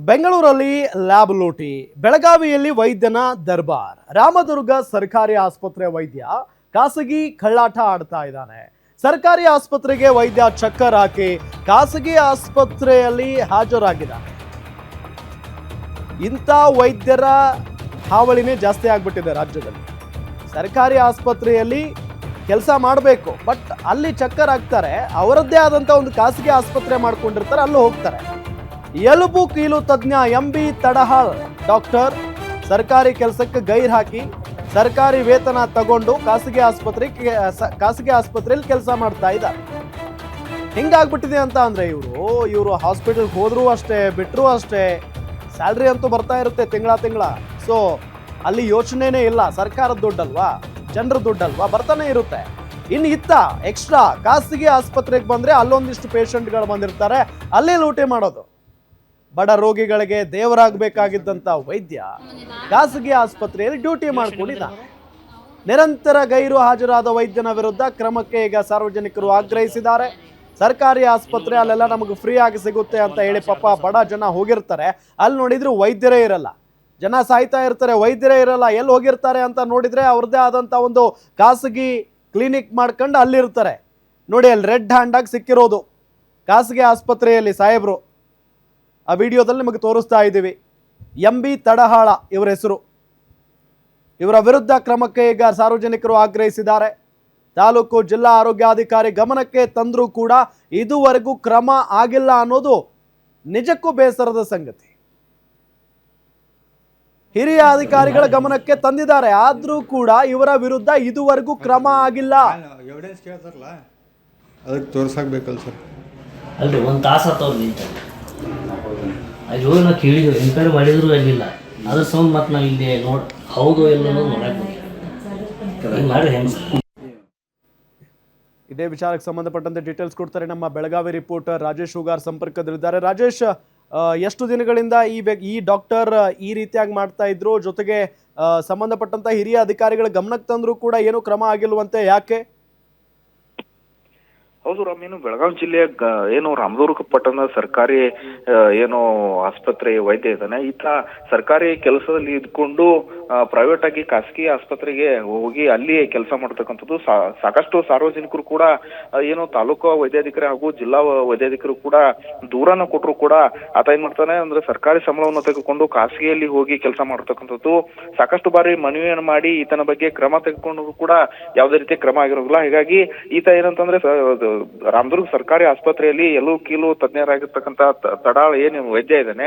ಬೆಂಗಳೂರಲ್ಲಿ ಲ್ಯಾಬ್ ಲೂಟಿ, ಬೆಳಗಾವಿಯಲ್ಲಿ ವೈದ್ಯನ ದರ್ಬಾರ್, ರಾಮದುರ್ಗ ಸರ್ಕಾರಿ ಆಸ್ಪತ್ರೆ ವೈದ್ಯ ಖಾಸಗಿ ಕಳ್ಳಾಟ ಆಡ್ತಾ ಇದ್ದಾನೆ. ಸರ್ಕಾರಿ ಆಸ್ಪತ್ರೆಗೆ ವೈದ್ಯ ಚಕ್ಕರ್ ಹಾಕಿ ಖಾಸಗಿ ಆಸ್ಪತ್ರೆಯಲ್ಲಿ ಹಾಜರಾಗಿದ್ದಾನೆ. ಇಂಥ ವೈದ್ಯರ ಹಾವಳಿನೇ ಜಾಸ್ತಿ ಆಗ್ಬಿಟ್ಟಿದೆ ರಾಜ್ಯದಲ್ಲಿ. ಸರ್ಕಾರಿ ಆಸ್ಪತ್ರೆಯಲ್ಲಿ ಕೆಲಸ ಮಾಡಬೇಕು, ಬಟ್ ಅಲ್ಲಿ ಚಕ್ಕರ್ ಹಾಕ್ತಾರೆ. ಅವರದ್ದೇ ಆದಂಥ ಒಂದು ಖಾಸಗಿ ಆಸ್ಪತ್ರೆ ಮಾಡ್ಕೊಂಡಿರ್ತಾರೆ, ಅಲ್ಲೂ ಹೋಗ್ತಾರೆ. ಎಲುಬು ಕೀಲು ತಜ್ಞ ಎಂಬಿ ತಡಹಾಳ್ ಡಾಕ್ಟರ್ ಸರ್ಕಾರಿ ಕೆಲಸಕ್ಕೆ ಗೈರ್ ಹಾಕಿ ಸರ್ಕಾರಿ ವೇತನ ತಗೊಂಡು ಖಾಸಗಿ ಆಸ್ಪತ್ರೆಯಲ್ಲಿ ಕೆಲಸ ಮಾಡ್ತಾ ಇದ್ದಾರೆ. ಹಿಂಗಾಗ್ಬಿಟ್ಟಿದೆ ಅಂತ ಅಂದ್ರೆ ಇವರು ಹಾಸ್ಪಿಟಲ್ಗೆ ಹೋದ್ರೂ ಅಷ್ಟೇ, ಬಿಟ್ಟರು ಅಷ್ಟೇ, ಸ್ಯಾಲ್ರಿ ಅಂತೂ ಬರ್ತಾ ಇರುತ್ತೆ ತಿಂಗಳ. ಸೊ ಅಲ್ಲಿ ಯೋಚನೆನೇ ಇಲ್ಲ, ಸರ್ಕಾರದ ದುಡ್ಡಲ್ವಾ, ಜನರ ದುಡ್ಡಲ್ವಾ, ಬರ್ತಾನೆ ಇರುತ್ತೆ. ಇನ್ನು ಇತ್ತ ಎಕ್ಸ್ಟ್ರಾ ಖಾಸಗಿ ಆಸ್ಪತ್ರೆಗೆ ಬಂದ್ರೆ ಅಲ್ಲೊಂದಿಷ್ಟು ಪೇಷಂಟ್ಗಳು ಬಂದಿರ್ತಾರೆ, ಅಲ್ಲೇ ಲೂಟಿ ಮಾಡೋದು. ಬಡ ರೋಗಿಗಳಿಗೆ ದೇವರಾಗಬೇಕಾಗಿದ್ದಂಥ ವೈದ್ಯ ಖಾಸಗಿ ಆಸ್ಪತ್ರೆಯಲ್ಲಿ ಡ್ಯೂಟಿ ಮಾಡ್ಕೊಂಡಿದ್ದಾನೆ. ನಿರಂತರ ಗೈರು ಹಾಜರಾದ ವೈದ್ಯನ ವಿರುದ್ಧ ಕ್ರಮಕ್ಕೆ ಈಗ ಸಾರ್ವಜನಿಕರು ಆಗ್ರಹಿಸಿದ್ದಾರೆ. ಸರ್ಕಾರಿ ಆಸ್ಪತ್ರೆ ಅಲ್ಲೆಲ್ಲ ನಮಗೆ ಫ್ರೀ ಆಗಿ ಸಿಗುತ್ತೆ ಅಂತ ಹೇಳಿ ಪಾಪ ಬಡ ಜನ ಹೋಗಿರ್ತಾರೆ. ಅಲ್ಲಿ ನೋಡಿದ್ರು ವೈದ್ಯರೇ ಇರಲ್ಲ, ಜನ ಸಾಯ್ತಾ ಇರ್ತಾರೆ, ವೈದ್ಯರೇ ಇರಲ್ಲ. ಎಲ್ಲಿ ಹೋಗಿರ್ತಾರೆ ಅಂತ ನೋಡಿದ್ರೆ ಅವ್ರದ್ದೇ ಆದಂಥ ಒಂದು ಖಾಸಗಿ ಕ್ಲಿನಿಕ್ ಮಾಡ್ಕೊಂಡು ಅಲ್ಲಿರ್ತಾರೆ. ನೋಡಿ, ಅಲ್ಲಿ ರೆಡ್ ಹ್ಯಾಂಡ್ ಆಗಿ ಸಿಕ್ಕಿರೋದು ಖಾಸಗಿ ಆಸ್ಪತ್ರೆಯಲ್ಲಿ ಸಾಹೇಬ್ರು. ಆ ವಿಡಿಯೋದಲ್ಲಿ ನಿಮಗೆ ತೋರಿಸ್ತಾ ಇದ್ದೀವಿ. ಎಂಬಿ ತಡಹಾಳ ಇವರ ಹೆಸರು. ಇವರ ವಿರುದ್ಧ ಕ್ರಮಕ್ಕೆ ಈಗ ಸಾರ್ವಜನಿಕರು ಆಗ್ರಹಿಸಿದ್ದಾರೆ. ತಾಲೂಕು ಜಿಲ್ಲಾ ಆರೋಗ್ಯಾಧಿಕಾರಿ ಗಮನಕ್ಕೆ ತಂದರೂ ಕೂಡ ಇದುವರೆಗೂ ಕ್ರಮ ಆಗಿಲ್ಲ ಅನ್ನೋದು ನಿಜಕ್ಕೂ ಬೇಸರದ ಸಂಗತಿ. ಹಿರಿಯ ಅಧಿಕಾರಿಗಳ ಗಮನಕ್ಕೆ ತಂದಿದ್ದಾರೆ, ಆದ್ರೂ ಕೂಡ ಇವರ ವಿರುದ್ಧ ಇದುವರೆಗೂ ಕ್ರಮ ಆಗಿಲ್ಲ. ಎವಿಡೆನ್ಸ್ ಕೇಳ್ತಾರಲ್ಲ, ಅದಕ್ಕೆ ತೋರ್ಸಾಕ್ಬೇಕಲ್ಲ ಸರ್. ಅಲ್ರಿ, ಒಂದು ತಾಸು ಆತವ್ರು ನಿಂತ ಅಲ್ಲಿ ಹೋಗಿ ನಾವು ಕೇಳಿದ್ವಿ, ಎನ್ಕ್ವೈರಿ ಮಾಡಿದ್ರು ಅಲ್ಲಿಲ್ಲ. ಅದ್ರ ಸೌಂಡ್ ಮತ್ತು ನಾವು ಇಲ್ಲಿ ಹೌದು ಎಲ್ಲ ನೋಡಕ್ಕೆ ಮಾಡ್ರಿ ಹೆಂಗೆ. ಇದೇ ವಿಚಾರಕ್ಕೆ ಸಂಬಂಧಪಟ್ಟಂತೆ ಡೀಟೇಲ್ಸ್ ಕೊಡ್ತಾರೆ ನಮ್ಮ ಬೆಳಗಾವಿ ರಿಪೋರ್ಟರ್ ರಾಜೇಶ್ ಹುಗಾರ್ ಸಂಪರ್ಕದಲ್ಲಿದ್ದಾರೆ. ರಾಜೇಶ್, ಎಷ್ಟು ದಿನಗಳಿಂದ ಈ ಡಾಕ್ಟರ್ ಈ ರೀತಿಯಾಗಿ ಮಾಡ್ತಾ ಇದ್ರು, ಜೊತೆಗೆ ಸಂಬಂಧಪಟ್ಟಂತ ಹಿರಿಯ ಅಧಿಕಾರಿಗಳ ಗಮನಕ್ಕೆ ತಂದರೂ ಕೂಡ ಏನು ಕ್ರಮ ಆಗಿಲ್ವಂತೆ, ಯಾಕೆ? ಹೌದು ರಾಮ್, ಬೆಳಗಾವಿ ಜಿಲ್ಲೆಯ ಏನು ರಾಮದುರ್ಗ ಪಟ್ಟಣದ ಸರ್ಕಾರಿ ಏನು ಆಸ್ಪತ್ರೆ ವೈದ್ಯ ಇದ್ದಾನೆ, ಈತ ಸರ್ಕಾರಿ ಕೆಲಸದಲ್ಲಿ ಇದ್ಕೊಂಡು ಪ್ರೈವೇಟ್ ಆಗಿ ಖಾಸಗಿ ಆಸ್ಪತ್ರೆಗೆ ಹೋಗಿ ಅಲ್ಲಿ ಕೆಲಸ ಮಾಡ್ತಕ್ಕಂಥದ್ದು. ಸಾಕಷ್ಟು ಸಾರ್ವಜನಿಕರು ಕೂಡ ಏನು ತಾಲೂಕು ವೈದ್ಯಾಧಿಕಾರಿ ಹಾಗೂ ಜಿಲ್ಲಾ ವೈದ್ಯಾಧಿಕಾರಿ ಕೂಡ ದೂರನ ಕೊಟ್ಟರು ಕೂಡ ಆತ ಏನ್ ಮಾಡ್ತಾನೆ ಅಂದ್ರೆ ಸರ್ಕಾರಿ ಸಂಬಳವನ್ನು ತೆಗೆದುಕೊಂಡು ಖಾಸಗಿಯಲ್ಲಿ ಹೋಗಿ ಕೆಲಸ ಮಾಡ್ತಕ್ಕಂಥದ್ದು. ಸಾಕಷ್ಟು ಬಾರಿ ಮನವಿಯನ್ನು ಮಾಡಿ ಈತನ ಬಗ್ಗೆ ಕ್ರಮ ತೆಗೆದುಕೊಂಡು ಕೂಡ ಯಾವುದೇ ರೀತಿಯ ಕ್ರಮ ಆಗಿರೋದಿಲ್ಲ. ಹೀಗಾಗಿ ಈತ ಏನಂತಂದ್ರೆ ರಾಮದುರ್ಗ ಸರ್ಕಾರಿ ಆಸ್ಪತ್ರೆಯಲ್ಲಿ ಎಲುಬು ಕೀಲು ತಜ್ಞರಾಗಿರ್ತಕ್ಕಂಥ ತಡಾಳ್ ಏನು ವೈದ್ಯ ಇದ್ದಾನೆ,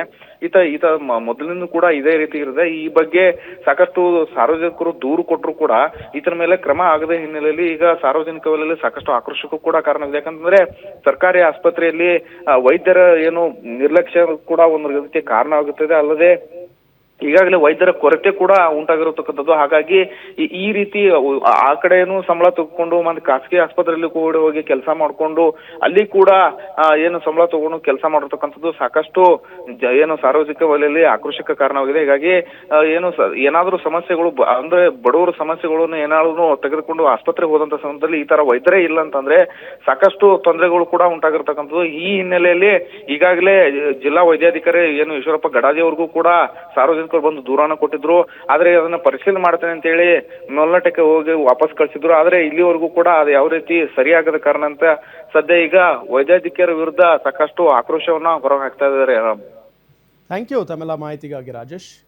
ಈತ ಮೊದಲಿಂದ ಕೂಡ ಇದೇ ರೀತಿ ಇರುತ್ತೆ. ಈ ಬಗ್ಗೆ ಸಾಕಷ್ಟು ಸಾರ್ವಜನಿಕರು ದೂರು ಕೊಟ್ಟರು ಕೂಡ ಈತನ ಮೇಲೆ ಕ್ರಮ ಆಗದ ಹಿನ್ನೆಲೆಯಲ್ಲಿ ಈಗ ಸಾರ್ವಜನಿಕ ವಲಯದಲ್ಲಿ ಸಾಕಷ್ಟು ಆಕ್ರೋಶಕ್ಕೂ ಕೂಡ ಕಾರಣವಿದೆ. ಯಾಕಂತಂದ್ರೆ ಸರ್ಕಾರಿ ಆಸ್ಪತ್ರೆಯಲ್ಲಿ ವೈದ್ಯರ ಏನು ನಿರ್ಲಕ್ಷ್ಯ ಕೂಡ ಒಂದು ರೀತಿಯ ಕಾರಣ ಆಗುತ್ತದೆ. ಅಲ್ಲದೆ ಈಗಾಗಲೇ ವೈದ್ಯರ ಕೊರತೆ ಕೂಡ ಉಂಟಾಗಿರತಕ್ಕಂಥದ್ದು. ಹಾಗಾಗಿ ಈ ರೀತಿ ಆ ಕಡೆನೂ ಸಂಬಳ ತಗೊಂಡು ಮತ್ತೆ ಖಾಸಗಿ ಆಸ್ಪತ್ರೆಯಲ್ಲಿ ಕೂಡ ಹೋಗಿ ಕೆಲಸ ಮಾಡ್ಕೊಂಡು ಅಲ್ಲಿ ಕೂಡ ಏನು ಸಂಬಳ ತಗೊಂಡು ಕೆಲಸ ಮಾಡಿರ್ತಕ್ಕಂಥದ್ದು ಸಾಕಷ್ಟು ಏನು ಸಾರ್ವಜನಿಕ ವಲಯದಲ್ಲಿ ಆಕ್ರೋಶಕ್ಕೆ ಕಾರಣವಾಗಿದೆ. ಹೀಗಾಗಿ ಏನಾದ್ರೂ ಸಮಸ್ಯೆಗಳು ಅಂದ್ರೆ ಬಡವರ ಸಮಸ್ಯೆಗಳನ್ನು ಏನಾದ್ರು ತೆಗೆದುಕೊಂಡು ಆಸ್ಪತ್ರೆಗೆ ಹೋದಂತ ಸಂದರ್ಭದಲ್ಲಿ ಈ ತರ ವೈದ್ಯರೇ ಇಲ್ಲ ಅಂತಂದ್ರೆ ಸಾಕಷ್ಟು ತೊಂದರೆಗಳು ಕೂಡ ಉಂಟಾಗಿರ್ತಕ್ಕಂಥದ್ದು. ಈ ಹಿನ್ನೆಲೆಯಲ್ಲಿ ಈಗಾಗಲೇ ಜಿಲ್ಲಾ ವೈದ್ಯಾಧಿಕಾರಿ ಏನು ಈಶ್ವರಪ್ಪ ಗಡಾದಿ ಅವ್ರಿಗೂ ಕೂಡ ಸಾರ್ವಜನಿಕ ಬಂದು ದೂರನ ಕೊಟ್ಟಿದ್ರು. ಆದ್ರೆ ಅದನ್ನ ಪರಿಶೀಲನೆ ಮಾಡ್ತೇನೆ ಅಂತ ಹೇಳಿ ಮೇಲ್ನೋಟಕ್ಕೆ ಹೋಗಿ ವಾಪಸ್ ಕಳಿಸಿದ್ರು. ಆದ್ರೆ ಇಲ್ಲಿವರೆಗೂ ಕೂಡ ಅದು ಯಾವ ರೀತಿ ಸರಿಯಾಗದ ಕಾರಣ ಅಂತ ಸದ್ಯ ಈಗ ವೈದ್ಯಾಧಿಕಾರಿ ವಿರುದ್ಧ ಸಾಕಷ್ಟು ಆಕ್ರೋಶವನ್ನ ಹೊರಗೆ ಹಾಕ್ತಾ ಇದ್ದಾರೆ. ಥ್ಯಾಂಕ್ ಯು ತಮ್ಮೆಲ್ಲ ಮಾಹಿತಿಗಾಗಿ ರಾಜೇಶ್.